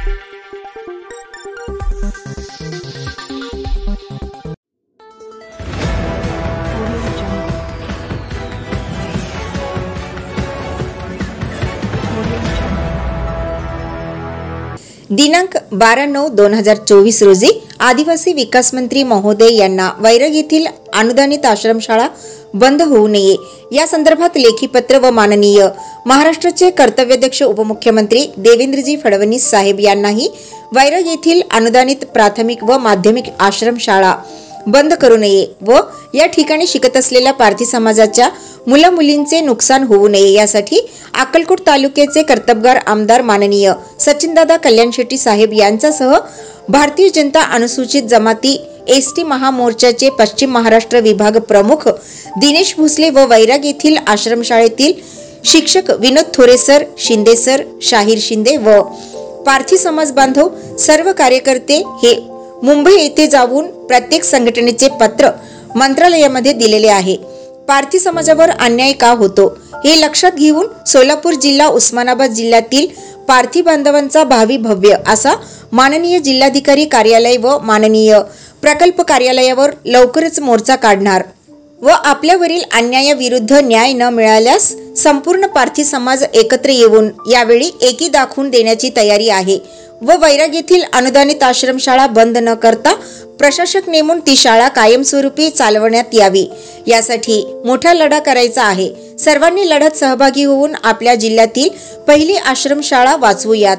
दिनांक 12/9/2024 रोजी आदिवासी विकास मंत्री महोदय यांना वैराग येथील अनुदानित आश्रमशाळा बंद होऊ नये या संदर्भात लेखी पत्र व माननीय महाराष्ट्राचे कर्तव्याध्यक्ष उपमुख्यमंत्री देवेंद्रजी फडणवीस साहेब यांनाही वैराग येथील अनुदानित प्राथमिक व माध्यमिक आश्रमशाळा बंद करू नये व या ठिकाणी शिकत असलेल्या पारधी समाजाच्या मुला मुलींचे नुकसान होऊ नये यासाठी अक्कलकोट तालुक्याचे कर्तबगार आमदार माननीय सचिनदादा कल्याण शेट्टी साहेब यांच्यासह भारतीय जनता अनुसूचित जमाती एसटी महामोर्चाचे पश्चिम महाराष्ट्र विभाग प्रमुख दिनेश भोसले व वैराग येथील आश्रमशाळेतील शिक्षक विनोद थोरे सर, शिंदे सर, शाहीर शिंदे व पारधी समाज बांधव सर्व कार्यकर्ते हे मुंबई येथे जाऊन प्रत्येक संघटनेचे पत्र मंत्रालयामध्ये दिलेले आहे। पारधी समाजावर अन्याय का होतो हे लक्षात घेऊन सोलापूर जिल्हा उस्मानाबाद जिल्ह्यातील पारधी बांधवांचा भावी भव्य असा माननीय जिल्हाधिकारी कार्यालय व माननीय प्रकल्प कार्यालयावर लवकरच मोर्चा काढणार व आपल्यावरील अन्यायाविरुद्ध न्याय न मिळाल्यास संपूर्ण पारधी समाज एकत्र येऊन यावेळी एकी दाखवून देण्याची तयारी आहे व वैराग येथील अनुदानित आश्रमशाळा बंद न करता प्रशासक नेमून ती शाळा कायमस्वरूपी चालवण्यात यावी यासाठी मोठा लढा करायचा आहे। सर्वांनी लढत सहभागी होऊन आपल्या जिल्ह्यातील पहिली आश्रमशाळा वाचवूयात।